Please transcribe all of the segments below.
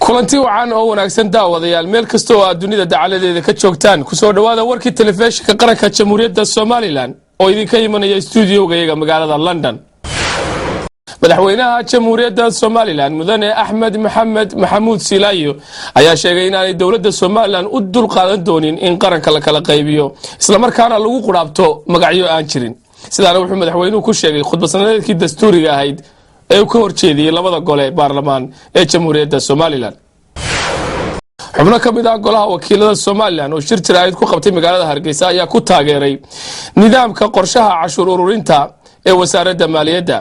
kulanti wacan oo wanaagsan daawadayaal meel kasta oo aad dunida dacaladeeda ka joogtaan ku soo dhawaada warkii telefishinka qaranka Jamhuuriyadda Soomaaliland oo idinka imanaya studio-ga magaalada London. madaxweynaha Jamhuuriyadda Soomaaliland mudane Axmed Maxamed Maxamuud Silaayo ayaa sheegay in ay dawladda Soomaaliland u dul qaadan doonin in qaranka la kala qaybiyo isla markaana lagu quraabto magacyo aan jirin. sidaana wuxuu madaxweynuhu ku sheegay khudbad sanadeedkii dastuuriga ahayd ee uu ka horjeediyay labada gole baarlamaan ee Jamhuuriyadda Soomaaliland. xubno ka mid ah golaha wakiilada Soomaaliland oo shir jiraayid ku qabtay magaalada Hargeysa ayaa ku taageeray nidaamka qorshaha cashuur ururinta ee wasaaradda maaliyadda.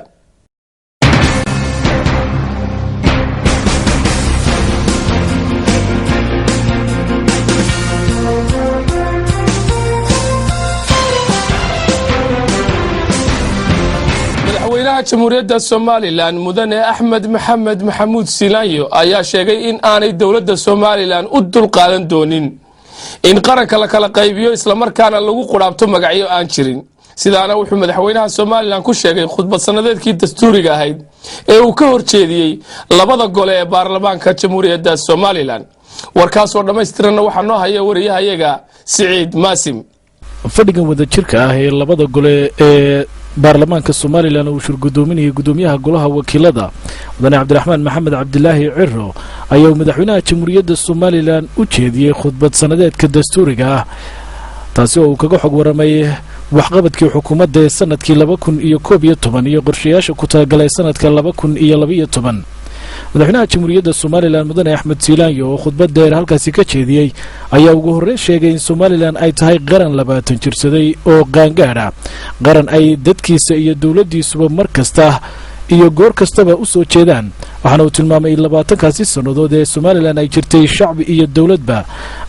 Jamhuuriyadda Soomaaliland mudane Axmed Maxamed Maxamuud Silaayo ayaa sheegay in aanay dawladda Soomaaliland u dul qaadan doonin in qaranka la kala qaybiyo isla markaana lagu quraabto magacyo aan jirin. sidaana wuxuu madaxweynaha Soomaaliland ku sheegay khudbad sanadeedkii dastuuriga ahayd ee uu ka horjeediyay labada gole ee baarlamaanka Jamhuuriyadda Soomaaliland. warkaas oo dhameystiran waxa noo haya wariyahayaga Siciid Maasim. fadhigan wada jirka ah ee labada gole ee baarlamaanka Soomaaliland uu shirgudoominayay gudoomiyaha golaha wakiilada mudane Cabdiraxmaan Maxamed Cabdilaahi Cirro ayaa madaxweynaha Jamhuuriyadda Soomaaliland u jeediyay khudbad sanadeedka dastuuriga ah taasi oo uu kaga xog waramay waxqabadkii xukuumadda ee sanadkii 2011 iyo qorshayaasha ku talagalay sanadka 2012. madaxweynaha Jamhuuriyadda Soomaaliland mudane Axmed Silaayo oo khudbad dheer halkaasi ka jeediyay ayaa ugu horreyn sheegay in Soomaaliland ay tahay qaran 20 jirsaday oo qaangaara qaran ay dadkiisa iyo dawladdiisuba markasta iyo goor kastaba u soo jeedaan. waxaana uu tilmaamay 20kaasi sanadood ee Soomaaliland ay jirtay shacbi iyo dawladba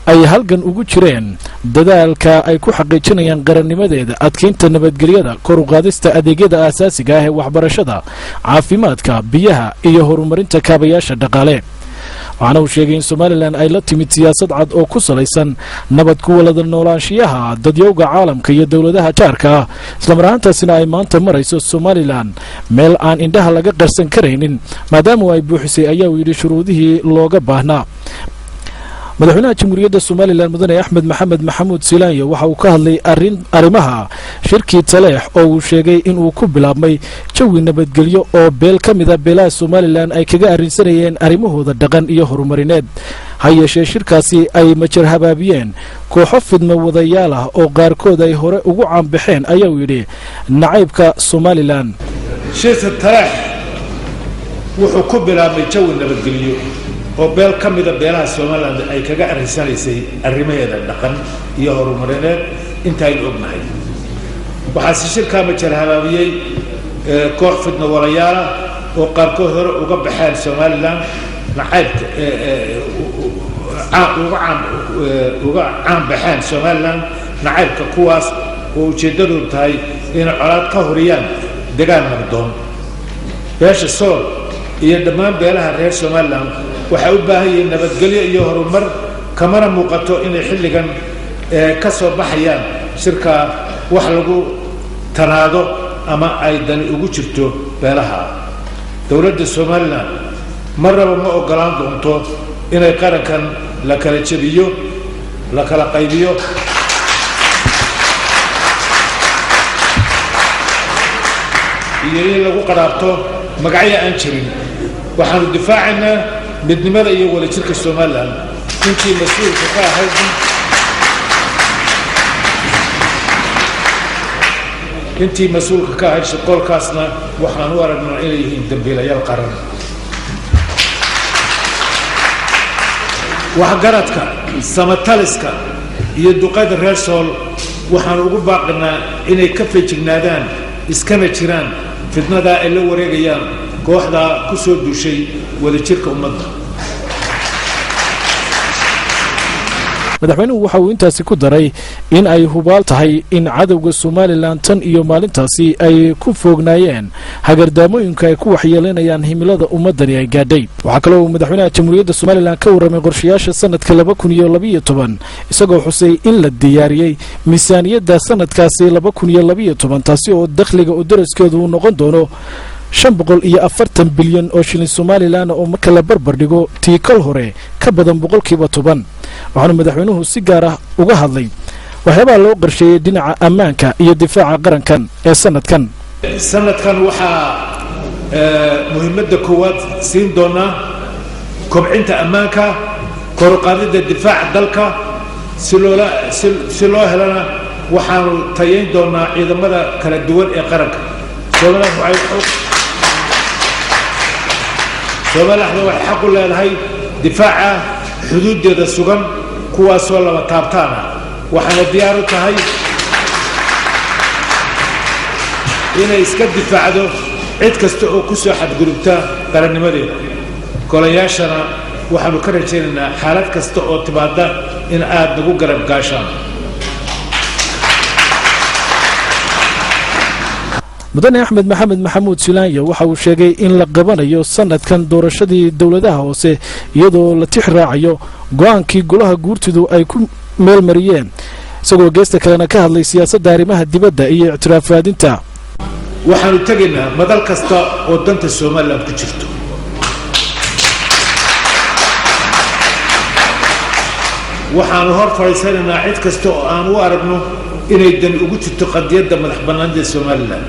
ay halgan ugu jireen dadaalka ay ku xaqiijinayaan qarannimadeeda, adkeynta nabadgelyada, kor u qaadista adeegyada aasaasiga ah ee waxbarashada, caafimaadka, biyaha iyo horumarinta kaabayaasha dhaqaale. waxaana uu sheegay in Soomaaliland ay la timid siyaasad cad oo ku salaysan nabad ku wada noolaanshiyaha dadyowga caalamka iyo dawladaha jaarka ah, isla markaasina ay maanta marayso Soomaaliland meel aan indhaha laga qarsan karaynin maadaama ay buuxisay ayaa uu yidhi shuruudihii looga baahnaa. madaxweynaha Jamhuuriyadda Soomaaliland mudane Axmed Maxamed Maxamuud Silaayo waxa uu ka hadlay arrimaha shirkii Taleex oo uu sheegay in uu ku bilaabmay jawi nabadgelyo oo beel ka mid ah beelaha Soomaaliland ay kaga arrinsanayeen arrimahooda dhaqan iyo horumarineed. ha yeeshee shirkaasi ay majar habaabiyeen kooxo fidma wadayaal ah oo qaarkood ay hore ugu caanbaxeen ayaa uu yidhi nacaybka Soomaaliland. shirka Taleex wuxuu ku bilaabmay jawi nabadgelyo oo beel ka mid ah beelaha Soomaaliland ay kaga arrisanaysay arrimaheeda dhaqan iyo horumarineed inta ay ognahay. waxaa si shirka majar habaabiyay koox fidna wadayaal oo qaarkood hore uga baxeen Soomaaliland nacaybka uga caan baxeen Soomaaliland nacaybka kuwaas oo ujeedadu tahay in colaad ka horiyaan deegaan nabdoon. beesha Sool iyo dhammaan beelaha reer Soomaaliland waxay u baahan yihiin nabadgelyo iyo horumar kamana muuqato inay xilligan ka soo baxayaan shirka wax lagu tanaado ama ay dani ugu jirto beelaha. dawladda Soomaaliland marnaba ma ogolaan doonto inay qarankan la kala jabiyo, la kala qaybiyo iyo in lagu qaraabto magacyo aan jirin. waxaanu difaacaynaa midnimada iyo wadajirka Soomaaliland intii mas'uulka ka ahayd shaqolkaasna waxaan u aragnaa inay yihiin dambiilayaal qaran. waxgaradka samataliska iyo duqeyda reer Sool waxaan ugu baaqinaa inay ka feejignaadaan iskana jiraan fidnada ay la wareegayaan kooxda ku soo duushay wadajirka ummadda. madaxweynuhu waxa uu intaasi ku daray in ay hubaal tahay in cadowga Soomaaliland tan iyo maalintaasi ay ku foognaayeen hagardaamooyinka ay ku waxyeelanayaan himilada ummadani ay gaadhay. waxaa kale oo madaxweynaha Jamhuuriyadda Soomaaliland ka waramay qorshayaasha sanadka 2012 isagoo xusay in la diyaariyay miisaaniyadda sanadkaasi 2012 taasi oo dakhliga u daraskeedu noqon doono 540 bilyan oo shilin Somaliland oo marka la barbar dhigo tii kal hore ka badan 10%. waxaana madaxweynuhu si gaar ah uga hadlay waxyaabaa loo qorsheeyay dhinaca ammaanka iyo difaaca qarankan ee sanadkan waxaa muhiimadda koowaad siin doonaa kobcinta ammaanka kor u qaadidda difaaca dalka si loo helana waxaanu tayayn doonaa ciidamada kala duwan ee qaranka. Soomaaliland waxay xaq u leedahay difaaca xuduudeeda sugan kuwaasoo laba taabtaan ah waxaana diyaar u tahay inay iska difaacdo cid kasta oo ku soo xadgudubta qarannimadeeda. golayaashana waxaanu ka rajaynaynaa xaalad kasta oo timaada in aad nagu garab gaashaan. mudane axmed maxamed maxamuud silaanyo waxa uu sheegay in la qabanayo sanadkan doorashadii dowladaha hoose iyadoo la tix raacayo go'aankii golaha guurtidu ay ku meel mariyeen isagoo geesta kalena ka hadlay siyaasadda arrimaha dibadda iyo ictiraaf raadinta. waxaanu tegaynaa madal kasta oo danta Soomaaliland ku jirto. waxaanu hor fadhiisanaynaa cid kasta oo aan u aragno inay dan ugu jirto qadiyadda madax bannaanida Soomaaliland.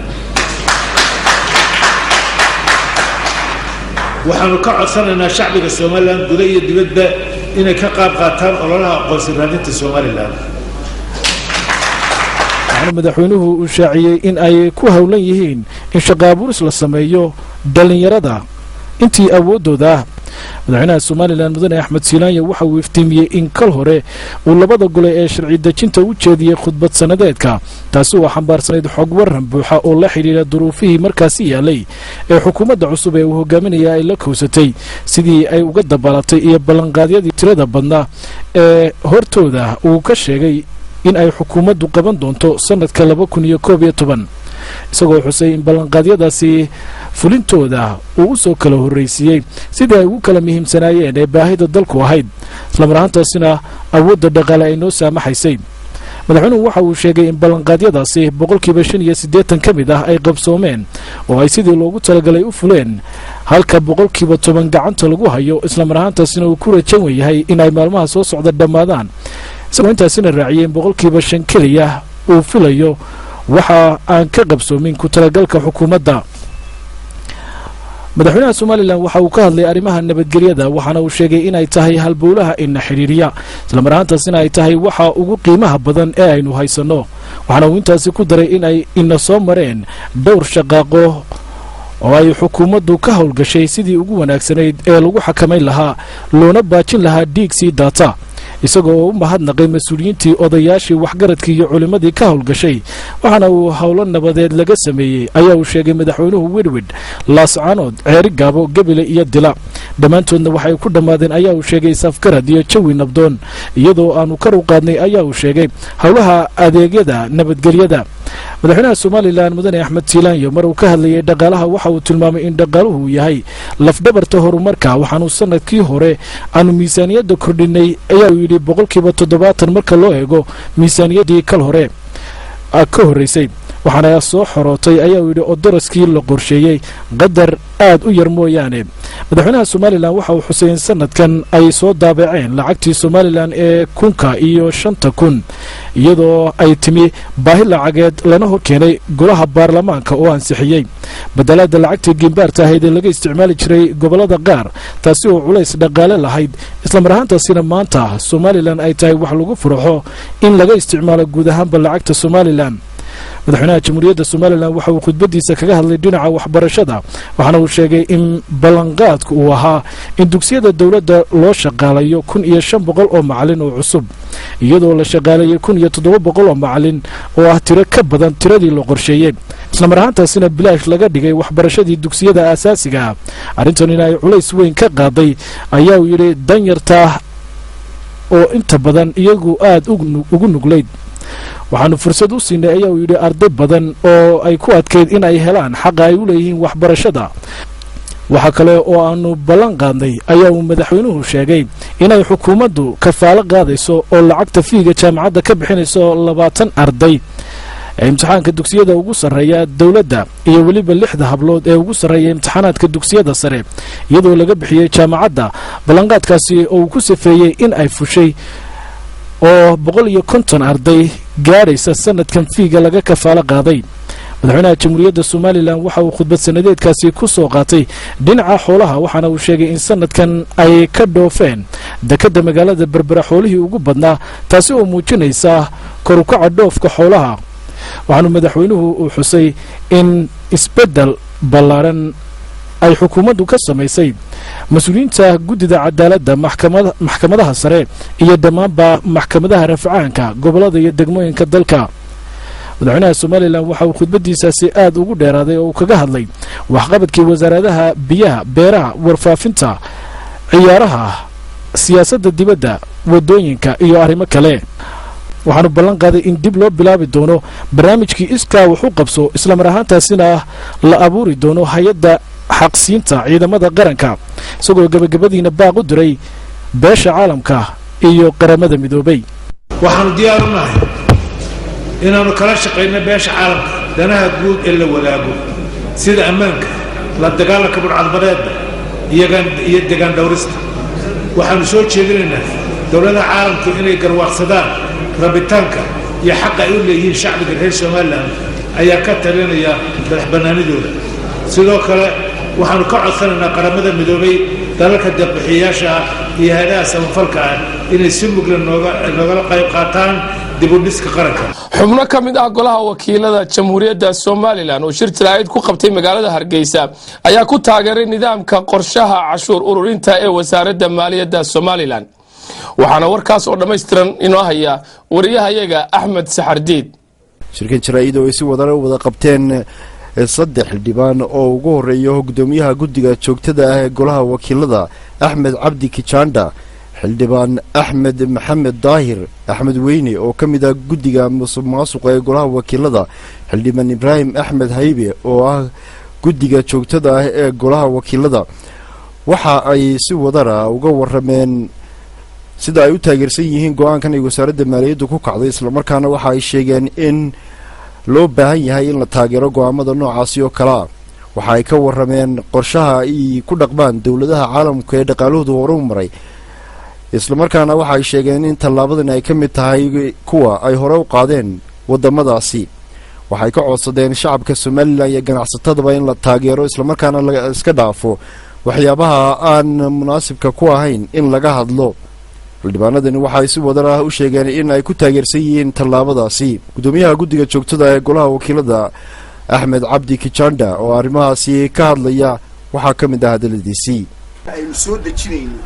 waxaanu ka codsanaynaa shacbiga Soomaaliland gudaha iyo dibadda inay ka qayb qaataan ololaha aqoonsi raadinta Soomaaliland. waxaana madaxweynuhu uu shaaciyey in ay ku howlan yihiin in shaqo abuuris la sameeyo dhalinyarada intii awoodooda ah. madaxweynaha Somaliland mudane axmed silaanyo waxa uu iftiimiyey in kal hore uu labada gole ee sharci dejinta u jeediyey khudbad sanadeedka taasi oo xambaarsanayd xog waran buuxa oo la xidhiidha duruufihii markaasi yaalay ee xukuumadda cusub ee uu hogaaminaya ay la kowsatay sidii ay uga dabaalatay iyo ballanqaadyadii tirada badnaa ee hortooda uu ka sheegay in ay xukuumaddu qaban doonto sanadka 2011 isagoo xusay in ballanqaadyadaasi fulintooda uu u soo kala horreysiiyey sidii ay ugu kala muhiimsanaayeen ee baahida dalku ahayd islamaraantaasina awoodda dhaqaale ay noo saamaxaysay. madaxweynuhu waxa uu sheegay in ballanqaadyadaasi 85% ka mid ah ay qabsoomeen oo ay sidii loogu talagalay u fuleen halka 10% gacanta lagu hayo islamaraantaasina uu ku rajan yahay in ay maalmaha soo socda dhammaadaan isagoo intaasina raaciyeen 5% keliya uu filayo waxa aan ka qabsoomin ku talagalka xukuumadda. madaxweynaha Somaliland waxa uu ka hadlay arrimaha nabadgelyada waxaana uu sheegay inay tahay halbowlaha in xiriiriya islamaraantaasina ay tahay waxa ugu qiimaha badan ee aynu haysano. waxaana uu intaasi ku daray in ay ina soo mareen dhowr shaqaaqo oo ay xukuumaddu ka howlgashay sidii ugu wanaagsanayd ee lagu xakamayn lahaa loona baajin lahaa dhiigsii daata isagoo u mahadnaqay mas-uuliyiintii odayaashii waxgaradkii iyo culimmadii ka howlgashay waxaana uu howlo nabadeed laga sameeyey ayaa uu sheegay madaxweynuhu widwid laascaanood ceeri gaabo gebile iyo dila dhammaantoodna waxay ku dhammaadeen ayaa uu sheegay safgarad iyo jawi nabdoon iyadoo aanu kar u qaadnay ayaa uu sheegay howlaha adeegyada nabadgelyada. madaxweynaha Somaliland mudane axmed silaanyo mar uu ka hadlayay dhaqaalaha waxa uu tilmaamay in dhaqaaluhu yahay lafdhabarta horumarka waxaanu sanadkii hore aanu miisaaniyadda kordhinay ayaa uu yidhi 70% marka loo eego miisaaniyaddii kal hore ka horreysay waxaana soo xorootay ayaa uu yidhi odoroskii la qorsheeyey qadar aad u yar mooyaane. madaxweynaha Somaliland waxa uu xusay in sanadkan ay soo daabaceen lacagtii Somaliland ee 1,000 iyo 5,000 iyadoo ay timi baahi lacageed lana hor keenay golaha baarlamaanka oo ansixiyey badalada lacagtii gimbaarta ahayd ee laga isticmaali jiray gobolada qaar taasi oo culays dhaqaale lahayd islamaraantaasina maanta Somaliland ay tahay wax lagu furaxo in laga isticmaalo guud ahaanba lacagta Somaliland. madaxweynaha jamhuuriyadda Somaliland waxa uu khudbadiisa kaga hadlay dhinaca waxbarashada waxaana uu sheegay in ballanqaadku uu ahaa in dugsiyada dawladda loo shaqaalayo 1,500 oo macallin oo cusub iyadoo la shaqaalayay 1,700 oo macallin oo ah tiro ka badan tiradii loo qorsheeyay islamaraantaasina bilaash laga dhigay waxbarashadii dugsiyada aasaasiga ah. arrintan in ay culays weyn ka qaaday ayaa uu yidhi danyarta oo inta badan iyagu aad ugu nuglayd waxaanu fursad u siinay ayaa uu yidhi arday badan oo ay ku adkayd in ay helaan xaqa ay u leeyihiin waxbarashada. waxa kale oo aanu ballan qaadnay ayaa uu madaxweynuhu sheegay inay xukuumaddu kafaalo qaadayso oo lacagta fiiga jaamacadda ka bixinayso 20 arday ee imtixaanka dugsiyada ugu sarreeya dowladda iyo weliba 6 hablood ee ugu sarreeya imtixaanaadka dugsiyada sare iyadoo laga bixiyay jaamacadda ballanqaadkaasi oo uu ku safeeyay in ay fushay oo 150 arday gaaraysa sanadkan fiiga laga kafaalo qaaday madaxweynaha jamhuuriyadda Soomaaliland waxa uu khudbad sanadeedkaasi ku soo qaatay dhinaca xoolaha waxaana uu sheegay in sanadkan ay ka dhoofeen dekada magaalada Berbera xoolihii ugu badnaa taasi oo muujinaysa kor u kaca dhoofka xoolaha waxaana madaxweynuhu uu xusay in isbedel ballaaran ay xukuumaddu ka samaysay mas'uuliyiinta guddida cadaaladda maxkamadaha sare iyo dhammaanba maxkamadaha rafcaanka gobolada iyo degmooyinka dalka madaxweynaha Soomaaliland waxa uu khudbadiisaasi aad ugu dheeraaday oo uu kaga hadlay waxqabadkii wasaaradaha biyaha beeraha warfaafinta ciyaaraha siyaasadda dibadda wadooyinka iyo arrimo kale waxaanu ballan qaaday in dib loo bilaabi doono barnaamijkii iskaa wax u qabso isla mar ahaantaasina la abuuri doono hay'adda xaqsiinta ciidamada qaranka isagoo gabagabadiina baaq u diray beesha caalamka iyo qaramada midoobay waxaanu diyaar u nahay inaanu kala shaqeyno beesha caalamka danaha guud ee la wadaago sida ammaanka la dagaalanka burcadbadeedda iyo degaan dhowrista waxaanu soo jeedinaynaa dowladaha caalamku inay garwaaqsadaan rabitaanka iyo xaqa ay u leeyihiin shacbiga reer Soomaaliland ayaa ka talinaya madaxbannaanidooda sidoo kale waxaanu ka codsanaynaa qaramada midoobay dalalka deeq-bixiyayaasha iyo hay'adaha samafalka inay si muglan noogala qayb qaataan dib u dhiska qaranka xubno ka mid ah golaha wakiilada jamhuuriyadda Soomaaliland oo shir jiraa'id ku qabtay magaalada Hargeysa ayaa ku taageeray nidaamka qorshaha cashuur ururinta ee wasaaradda maaliyadda Soomaaliland waxaana warkaas oo dhameystiran inoo haya wariyahayaga Axmed Saxardiid shirkan jiraa'id oo ay si wada qabteen 3 xildhibaan oo ugu horeeyo gudoomiyaha guddiga joogtada ah ee golaha wakiilada Axmed Cabdi Kichanda xildhibaan Axmed Maxamed Daahir Axmed Weyne oo ka mid ah guddiga musuqmaasuqa ee golaha wakiilada xildhibaan Ibrahim Axmed Haybe oo ah guddiga joogtada ah ee golaha wakiilada waxa ay si wadara uga warameen sida ay u taageersan yihiin go'aankan ay wasaaradda maaliyadda ku kacday isla markaana waxa ay sheegeen in loo baahan yahay in la taageero go'aamada noocaasi oo kala waxa ay ka warameen qorshaha ay ku dhaqmaan dawladaha caalamka ee dhaqaalahoodu horu maray isla markaana waxa ay sheegeen in tallaabadan ay ka mid tahay kuwa ay hore u qaadeen wadamadaasi waxay ka codsadeen shacabka Soomaaliland iyo ganacsatadaba in la taageero isla markaana la iska dhaafo waxyaabaha aan munaasibka ku ahayn in laga hadlo xildhibaanadani waxay si wadar ah u sheegeen in ay ku taageersan yihiin tallaabadaasi gudoomiyaha guddiga joogtada ee golaha wakiilada Axmed Cabdi Kichanda oo arrimahaasi ka hadlaya waxa ka mid ah hadaladiisii aynu soo dejinayno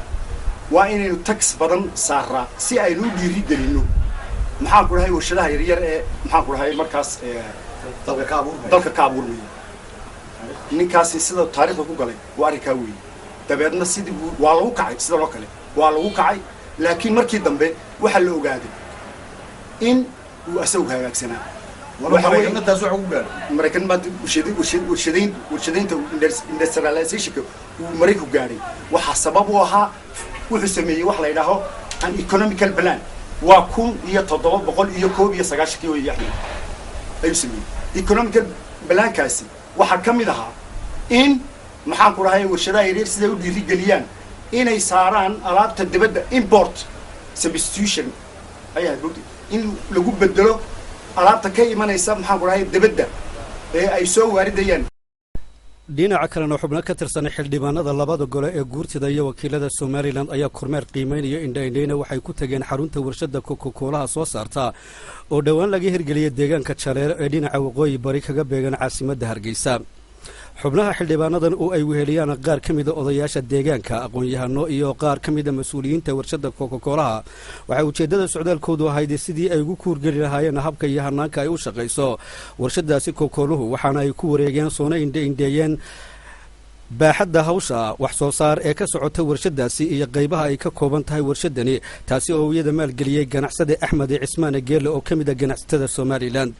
waa inaynu tax badan saaraa si aynu u dhiiri gelino maxaan ku dhahay warshadaha yaryar ee maxaan ku dhahay markaas dalka ka abuurmaya ninkaasi sida taariikhda ku galay waa arrinkaa weeye dabeedna sidii waa lagu kacay sida loo kale waa lagu kacay laakiin markii dambe waxa la ogaaday in uu asagu hagaagsanaa maraykan ma warshadaynta industrializationka uu marayku gaadhay waxa sabab u ahaa wuxuu sameeyey wax la yidhaaho an economical plan waa 1791 weeye ayuu sameeyey economical plankaasi waxaa ka mid ahaa in maxaan ku dhahay warshadaha yaryar siday u dhiirigeliyaan inay saaraan alaabta dibadda import substitution ayaa in lagu bedelo alaabta ka imanaysa maxaan ku dhahay dibadda ee ay soo waaridayaan dhinaca kalena xubno ka tirsan xildhibaanada labada gole ee guurtida iyo wakiilada Soomaaliland ayaa kormeer qiimeynaya indhaindhayna waxay ku tageen xarunta warshada Coca-Cola soo saarta oo dhawaan laga hirgeliyay deegaanka Jaleelo ee dhinaca waqooyi bari kaga beegan caasimadda Hargeysa xubnaha xildhibaanadan oo ay weheliyaan qaar ka mid ah odayaasha deegaanka aqoon-yahano iyo qaar ka mid ah mas'uuliyiinta warshada Coca-Cola waxa ujeedada socdaalkoodu ahayd sidii ay ugu kuurgeli lahaayeen habka iyo hanaanka ay u shaqeyso warshadaasi Coca-Cola waxaana ay ku wareegeen soona indheeyeen baaxadda hawsha wax soo saar ee ka socota warshadaasi iyo qaybaha ay ka kooban tahay warshadani taasi oo iyada maalgeliyay ganacsade Axmed Cismaan Geelle oo ka mid ah ganacsatada Soomaaliland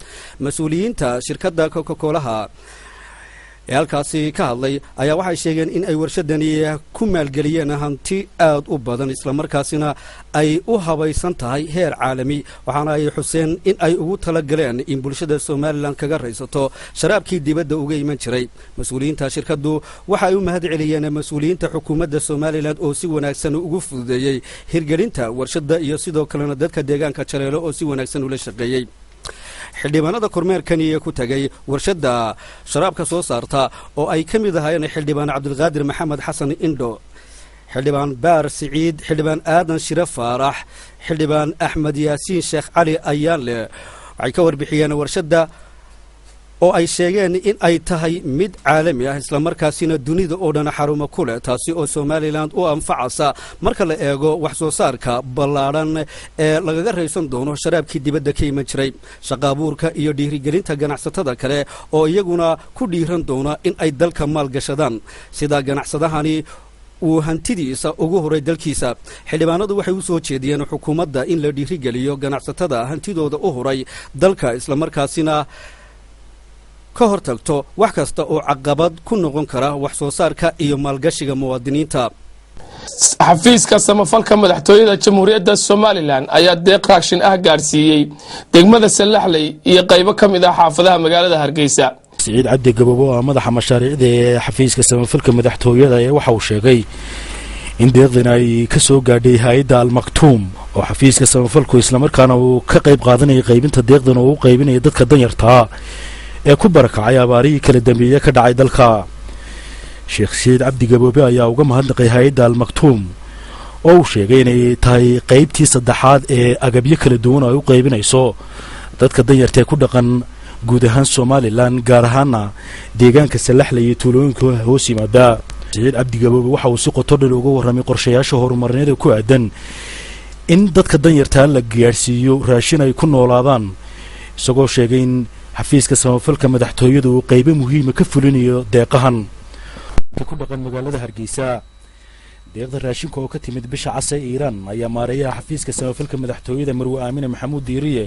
mas'uuliyiinta shirkadda Coca-Cola ee halkaasi ka hadlay ayaa waxay sheegeen in ay warshadani ku maalgeliyeen hanti aad u badan islamarkaasina ay u habaysan tahay heer caalami waxaana ay xuseen in ay ugu talagaleen in bulshada Somaliland kaga raysato sharaabkii dibadda uga iman jiray mas'uuliyiinta shirkadu waxa ay u mahad celiyeen mas'uuliyiinta xukuumadda Somaliland oo si wanaagsan ugu fududeeyay hirgelinta warshada iyo sidoo kalena dadka deegaanka Jaleelo oo si wanaagsan ula shaqeeyay xildhibaanada kormeerkan iyo ku tagay warshada sharaabka soo saarta oo ay ka mid ahaayeen xildhibaan Cabdulqaadir Maxamed Xasan Indho xildhibaan Baar Siciid xildhibaan Aadan Shira Faarax xildhibaan Axmed Yaasiin Sheekh Cali Ayaale waxay ka warbixiyeen warshada oo ay sheegeen in ay tahay mid caalami ah isla markaasina dunida oo dhan xarumo ku leh taasi oo Somaliland u anfacaysa marka la eego wax soo saarka ballaaran ee lagaga raysan doono sharaabkii dibadda ka iman jiray shaqaabuurka iyo dhiirigelinta ganacsatada kale oo iyaguna ku dhiiran doona in ay dalka maal gashadaan sida ganacsadahani uu hantidiisa ugu horay dalkiisa xildhibaanadu waxay u soo jeediyeen xukuumadda in la dhiirigeliyo ganacsatada hantidooda u horay dalka isla markaasina ka hortagto wax kasta oo caqabad ku noqon kara wax soo saarka iyo maalgashiga muwaadiniinta xafiiska samafalka madaxtooyada jamhuuriyadda Somaliland ayaa deeq raashin ah gaarsiiyay degmada Salaxley iyo qaybo kamid ah xaafadaha magaalada Hargeysa سعيد عبد جبابو مدح مشاريع حفيز كسم فلك مدحتوية وحو شيء إن ديرنا كسو قاعدي هايدا المكتوم وحفيز كسم فلك إسلام كانوا كقيب قادني قيبين تديقنا وقيبين يدك الدنيرتا كبرك عياباري كل الدمية كدعي دلكا شيخ سعيد عبد جبابو يا وقم هندقي هايدا المكتوم أو شيء تاي قيبتي صدحات أجابية كل دون أو قيبين يسو دتك الدنيرتا كدقن guud ahaan Somaliland gaar ahaan deegaanka Salaxley iyo tuulooyinka hoos yimaada Saciid Cabdi Gaboobe waxa uu si qoto dheer uga warramay qorshayaasha horumarineed ku aadan in dadka danyarta la gaarsiiyo raashin ay ku noolaadaan isagoo sheegay in xafiiska samafalka madaxtooyadu uu qayb muhiim ah ka fulinayo deeqahan ku dhaqan magaalada Hargeysa deeqda raashinka oo ka timid bisha cas ee Iran ayaa maareeyaha xafiiska samafalka madaxtooyada Marwo Aamina Maxamuud Diiriye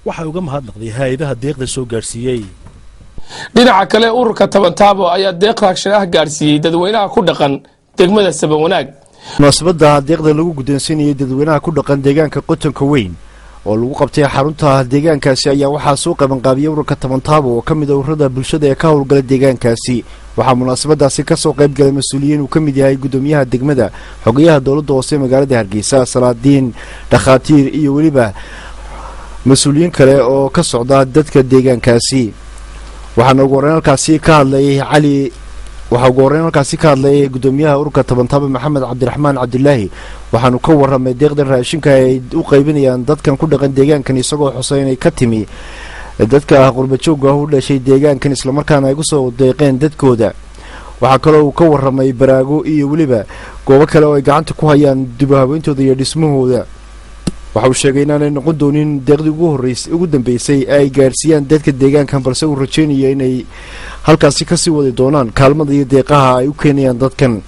waxa uga mahadnaqday hay'adaha deeqda soo gaarsiiyay dhinaca kale ururka Tabantaabo ayaa deeq raashin ah gaarsiiyay dadweynaha ku dhaqan degmada Sabawanaag munaasabada deeqda lagu guddoonsiinayay dadweynaha ku dhaqan deegaanka Qotonka Weyn oo lagu qabtay xarunta deegaankaasi ayaa waxa soo qaban qaabiyay ururka Tabantaabo oo kamid ah ururada bulshada ee ka howlgala deegaankaasi waxa munaasabadaasi ka soo qayb galay mas'uuliyiin uu kamid yahay gudoomiyaha degmada xogayaha dawladda hoose magaalada Hargeysa Salaadiin dhakhaatiir iyo waliba mas'uuliyiin kale oo ka socda dadka deegaankaasi waxaana ugu horeyn halkaasi ka hadlay gudoomiyaha ururka Tabantaabo Maxamed Cabdiraxmaan Cabdilaahi waxaanu ka warramay deeqda raashinka ay u qaybinayaan dadkan ku dhaqan deegaankan isagoo xuseynay ka timi dadka qurba joogga u dhashay deegaankan isla markaana ay ku soo deeqeen dadkooda waxa kale oo uu ka warramay baraago iyo waliba goobo kale oo ay gacanta ku hayaan dib u habeentooda iyo dhismahooda waxa uu sheegay inaanay noqon doonin deeqdii ugu dambeysay ay gaarsiiyaan dadka deegaankan balse uu rajeynayo inay halkaasi ka sii wadi doonaan kaalmada iyo deeqaha ay u keenayaan dadkan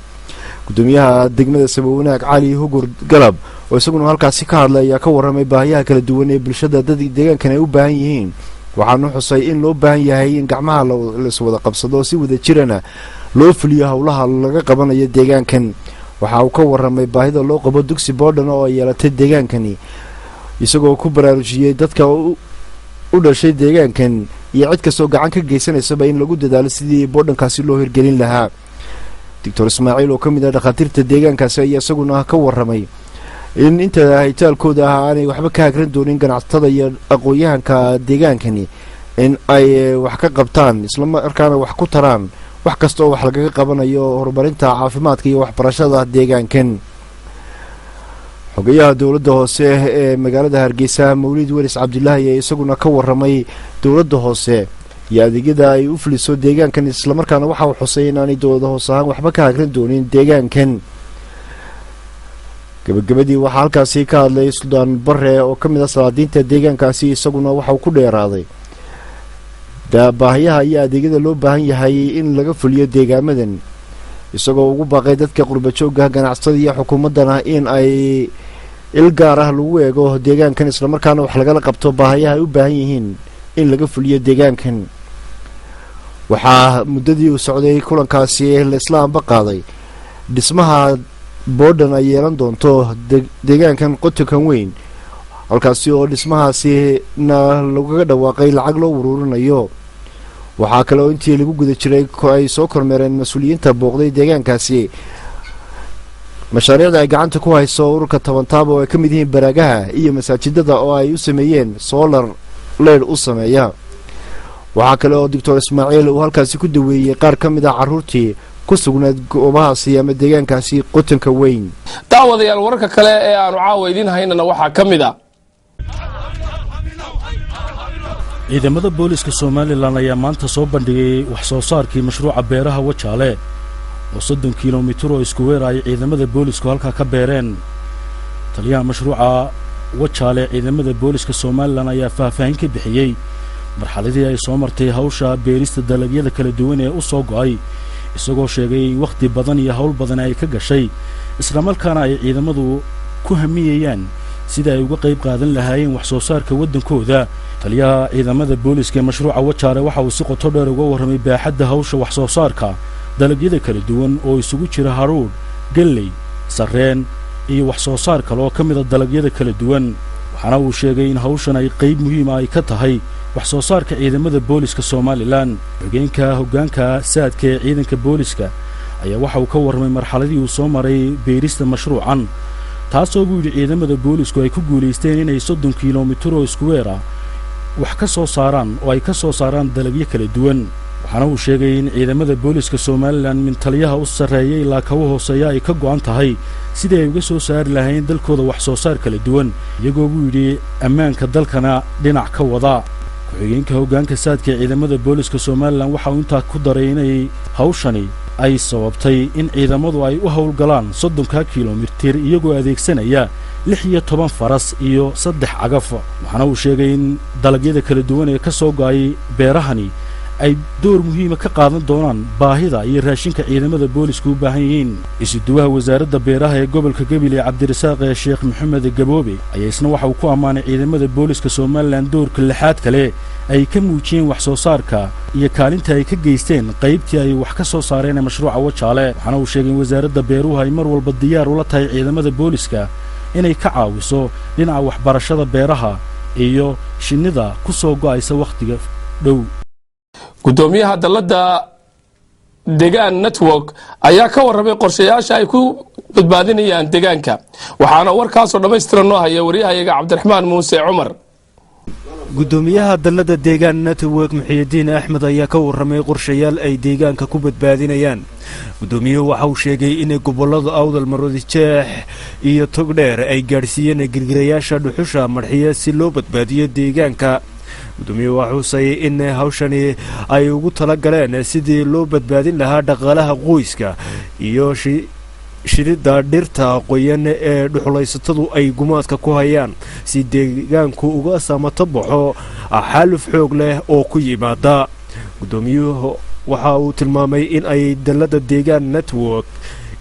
gudoomiyaha degmada Sabawanaag Cali Hugur Galab oo isaguna halkaasi ka hadlay ayaa ka warramay baahiyaha kala duwan ee bulshada dadka deegaankan ay u baahan yihiin waxaanu xusay in loo baahan yahay in gacmaha la isku wada qabsado si wada jirana loo fuliyo hawlaha laga qabanayo deegaankan waxa uu ka warramay baahida loo qabo dugsi boodhan oo ay yeelatay deegaankani isagoo ku baraarujiyay dadka u dhashay deegaankan iyo cid kastoo gacan ka geysanaysa in lagu dadaalo sidii boodhankaasi loo hirgelin lahaa Dr. Ismaaciil oo kamid ah dhakhaatiirta deegaankaasi ayaa isaguna ka warramay in inta haytaalkooda aanay waxba ka hagran doonin ganacsatada iyo aqoonyahanka deegaankani in ay wax ka qabtaan isla markaana wax ku taraan wax kasta oo wax laga qabanayo horumarinta caafimaadka iyo waxbarashada deegaankan xogayaha dawladda hoose ee magaalada Hargeysa Mawlid Waris Cabdilaahi ayaa isaguna ka warramay dawladda hoose iyo adeegyada ay u fuliso deegaankan isla markaana waxa uu xusay in aanay dawladda hoose ahaan waxba ka hagran doonin deegaankan gabagabadii waxaa halkaasi ka hadlay Suldaan Barre oo kamid ah salaadiinta deegaankaasi isaguna waxa uu ku dheeraaday baahiyaha iyo adeegyada loo baahan yahay in laga fuliyo deegaamadan isagoo ugu baaqay dadka qurba joogga ganacsatada iyo xukuumadana in ay il gaar ah lagu eego deegaankan isla markaana wax laga qabto baahiyaha ay u baahan yihiin in laga fuliyo deegaankan waxaa muddadii uu socday kulankaasi la isla anba qaaday dhismaha boodhan ay yeelan doonto deegaankan qotonkan weyn halkaasi oo dhismahaasina lagaga dhawaaqay lacag loo uruurinayo. waxaa kale oo intii lagu guda jiray ay soo kormeereen mas-uuliyiinta booqday deegaankaasi mashaariicda ay gacanta ku hayso ururka Tabantaabo oo ay ka mid yihiin baraagaha iyo masaajidada oo ay u sameeyeen solar leer u sameeya. waxaa kale oo Dr. Ismaaciil uu halkaasi ku daweeyay qaar ka mid ah carruurtii ku sugnayd goobahaasi ama deegaankaasi qotonka weyn. daawadayaal wararka kale ee aanu caawa idin haynana waxaa ka mid ah ciidamada booliska Soomaaliland ayaa maanta soo bandhigay wax soo saarkii mashruuca beeraha Wajaale oo 30 kiiloomitir oo isku weer ay ciidamada boolisku halka ka beereen. taliyaha mashruuca Wajaale ciidamada booliska Soomaaliland ayaa faahfaahin ka bixiyay marxaladii ay soo martay hawsha beerista dalagyada kala duwan ee u soo go'ay, isagoo sheegay waqti badan iyo hawl badan ay ka gashay isla markaana ay ciidamadu ku hamiyayaan sida ay uga qayb qaadan lahaayeen wax soo saarka wadankooda. taliyaha ciidamada booliska mashruuca Wajaale waxa uu si qoto dheer uga warramay baaxadda hawsha wax soo saarka dalagyada kala duwan oo isugu jira haruur, galley, sarreen iyo wax soo saar kale oo ka mid ah dalagyada kala duwan. waxaana uu sheegay in hawshan ay qayb muhiim ah ay ka tahay wax soo saarka ciidamada booliska Soomaaliland. hoggaanka saadka ee ciidanka booliska ayaa waxa uu ka warramay marxaladii uu soo maray beerista mashruucan, taasoo uu yidhi ciidamada boolisku ay ku guuleysteen inay 30 kiiloomitir oo isku weer ah wax ka soo saaraan oo ay ka soo saaraan dalagyo kala duwan. waxaana uu sheegay in ciidamada booliska Soomaaliland min taliyaha u sarreeyay ilaa ka hooseeya ay ka go'an tahay sidii ay uga soo saari lahaayeen dalkooda wax soo saar kala duwan, iyagoo uu yidhi ammaanka dalkana dhinac ka wada. ku-xigeenka hoggaanka saadka ee ciidamada booliska Soomaaliland waxa uu intaa ku daray inay hawshani ay sababtay in ciidamadu ay u howlgalaan 30 kiiloomitir iyagoo adeegsanaya 16 faras iyo 3 cagaf. waxaana uu sheegay in dalagyada kala duwan ee ka soo go'ay beerahani ay door muhiim ah ka qaadan doonaan baahida iyo raashinka ciidamada boolisku u baahan yihiin. isuduwaha wasaaradda beeraha ee gobolka Gabiley Cabdirasaaq Sheekh Maxamed Gaboobe ayaa isna waxa uu ku ammaanay ciidamada booliska Soomaaliland doorka lixaad kale ay ka muujiyeen wax soo saarka iyo kaalinta ay ka geysteen qaybtii ay wax ka soo saareen mashruuca Wajaale. waxaana uu sheegay in wasaaradda beeruhu ay mar walba diyaar u la tahay ciidamada booliska inay ka caawiso dhinaca waxbarashada beeraha iyo shinnida ku soo go'aysa waqtiga dhow. gudoomiyaha dalada deegaan network ayaa ka warramay qorshayaasha ay ku badbaadinayaan deegaanka, waxaana warkaas oo dhameystiran noo haya wariyahayaga Cabdiraxmaan Muuse Cumar. gudoomiyaha dalada deegaan network Muxyidiin Axmed ayaa ka warramay qorshayaal ay deegaanka ku badbaadinayaan. gudoomiyuhu waxa uu sheegay in gobolada Awdal, Maroodi Jeex iyo Togdheer ay gaarsiiyeen girgirayaasha dhuxusha marxiya si loo badbaadiyo deegaanka. gudoomiyaha waxa uu sayay in hawshani ay ugu tala galeen sidii loo badbaadin lahaa dhaqaalaha qoyska iyo shirida dhirta qoyan ee dhuxulaysatadu ay gumaadka ku hayaan si deegaanku uga samato baxo xaaluf xoog leh oo ku yimaada. gudoomiyuhu waxa uu tilmaamay in ay dalada deegaan network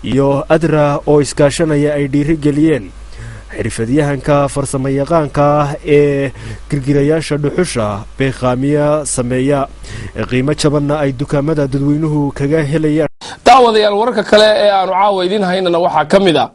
iyo adra oo iskaashanaya ay dhiirigeliyeen xirfadyahanka farsamayaqaanka ee girgirayaasha dhuxusha beeqaamiya sameeya qiimo jabanna ay dukaamada dadweynuhu kaga helayaan. daawadayaal wararka kale ee aanu caawa idin haynana waxaa ka mid ah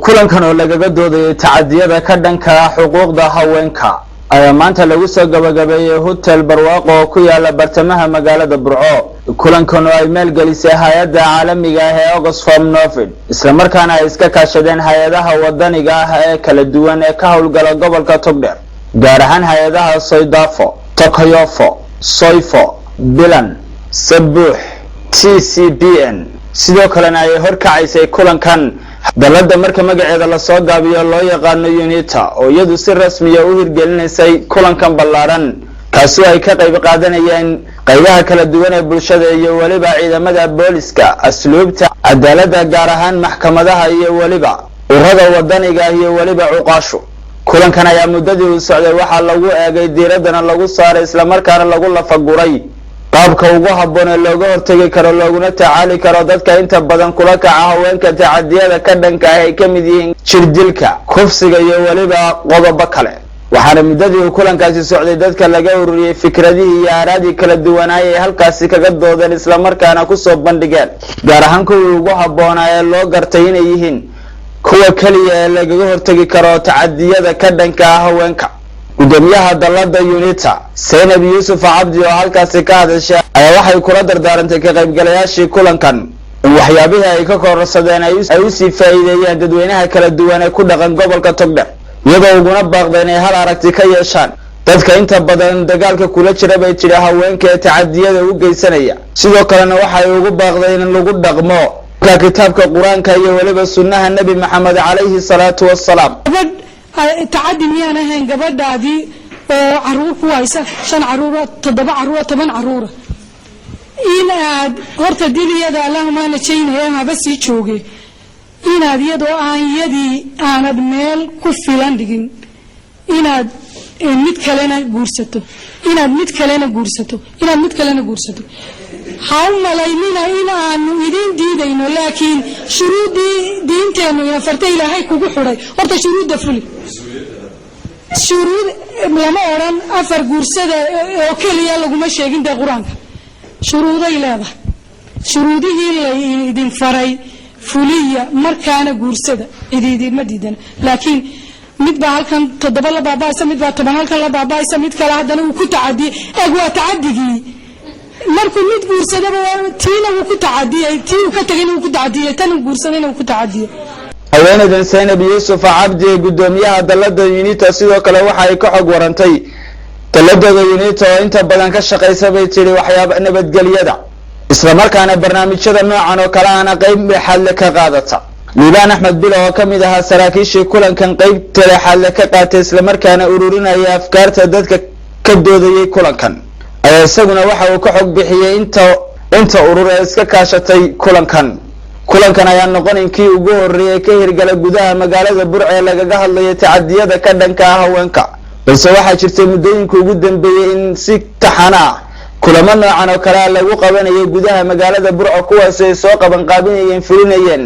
kulankan oo lagaga doodayay tacadiyada ka dhanka xuquuqda haweenka ayaa maanta lagu soo gabagabeeyay hotel barwaaqo oo ku yaala bartamaha magaalada Burco. kulankan oo ay maalgelisay hay'adda caalamiga ah ee Oxfam Novid isla markaana ay iska kaashadeen hay'adaha wadaniga ah ee kala duwan ee ka howlgala gobolka Togdheer, gaar ahaan hay'adaha Soydafo, Tokayofo, Soifo, Bilan, Sabuux, TCBN. sidoo kalena ay horkacaysay kulankan dalada marka magaceeda la soo gaabiyo loo yaqaan UNITA oo iyadu si rasmi ah u hirgelinaysay kulankan ballaaran kaas oo ay ka qayb qaadanayeen qaybaha kala duwan ee bulshada iyo waliba ciidamada booliska, asluubta, cadaaladda, gaar ahaan maxkamadaha iyo waliba ururada wadaniga iyo waliba cuqaashu. kulankan ayaa muddadii uu socday waxaa lagu eegay diiradana lagu saaray isla markaana lagu lafaguray qaabka ugu habboon ee looga hortagi karo looguna tacaali karo dadka inta badan kula kaca haweenka tacadiyada ka dhanka ah ay ka mid yihiin jirdilka, kufsiga iyo waliba qodobo kale. waxaana muddadii uu kulankaasi socday dadka laga ururiyey fikradihii iyo aaraadii kala duwanaay ay halkaasi kaga doodeen islamarkaana ku soo bandhigeen gaar ahaan kuwii ugu habboonaa ee loo gartay inay yihiin kuwa keliya ee lagaga hortegi karo tacadiyada ka dhanka ah haweenka. gudoomiyaha dalada UNITA Zainab Yuusuf Cabdi oo halkaasi ka hadashay ayaa waxay kula dardaarantay ka qaybgalayaashii kulankan in waxyaabihii ay ka kororsadeen ay u sii faa'iideeyaan dadweynaha kala duwan ee ku dhaqan gobolka Togdheer iyadoo uguna baaqdeen inay hal aragti ka yeeshaan dadka inta badan dagaalka kula jira bay jira haweenka ee tacadiyada u geysanaya. sidoo kalena waxay ugu baaqdeen in lagu dhaqmo kitaabka Quraanka iyo waliba sunnaha Nabi Maxamed calayhi salaatu wassalaam. تعدي ميانا هين قبل دي عروق وايسة 5 عروره 7 عروره 8 عروره إن هرت ديلي يدا اللهم أنا شيء هنا بس يشوقي إن يدو يدي أنا بميل كفلان دقين إن متكلنا جورستو إن متكلنا جورستو إن متكلنا جورستو حاول ملايين إن يدين دينه لكن شروط دين تانو يا فرتي لهاي كوجو حراي هرت شروط دفلي شروط لما أوران أفر جورسده أوكي يلا قوم شيء ده قرآن شروطه إلى شروطه اللي يدين فراي فولية مركانة جورسده يدين مديدنا لكن متبع هالكن تدبل بابا يسمى متبع تبع هالكن لا بابا يسمى كلا هذا وكنت عادي أقوى تعدي مركو مت جورسده تينا وكنت عادي تي وكتجين وكنت عادي تنا جورسنا وكنت عادي haweeneydan Zainab Yuusuf Cabdi gudoomiyaha dalada UNITA sidoo kale waxa ay ka xog warantay dalada UNITA oo inta badan ka shaqeysa bay tiri waxyaabo nabadgelyada isla markaana barnaamijyada noocan oo kale ah qayb xal ka qaadata. Liibaan Axmed Bilo oo kamid ah saraakiishii kulankan qayb xal ka qaatay isla markaana ururinaya afkaarta dadka ka doodayay kulankan ayaa isaguna waxa uu ka xog bixiyay inta urur ee iska kaashatay kulankan ayaa noqon kii ugu horeeyay ka hirgala gudaha magaalada Burco ee lagaga hadlayo tacadiyada ka dhanka ah haweenka balse waxaa jirtay muddooyinka ugu dambeeyay in si taxana kulamo noocan oo kale lagu qabanayo gudaha magaalada Burco kuwaas ay soo qaban qaabinayeen fulinayeen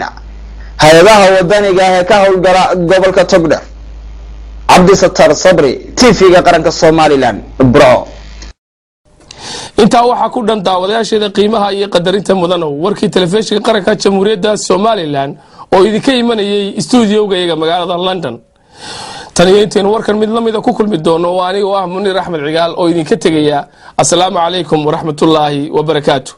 hay'adaha wadaniga ah ee ka howlgala gobolka Togdheer. Cabdisattar Sabri TV-ga qaranka Soomaaliland Burco. intaa waxaa ku dhan daawadayaasheeda qiimaha iyo qadarinta mudan oo warkii telefishinka qaranka Jamhuuriyadda Soomaaliland oo idinka imanayay studio-ga magaalada London. tan iyo intaan warkan mid la mid ah ku kulmi doono oo aniga Munir Axmed Cigaal oo idinka tagaya. Assalaamu calaykum wa rahmatullaahi wa barakaatuh.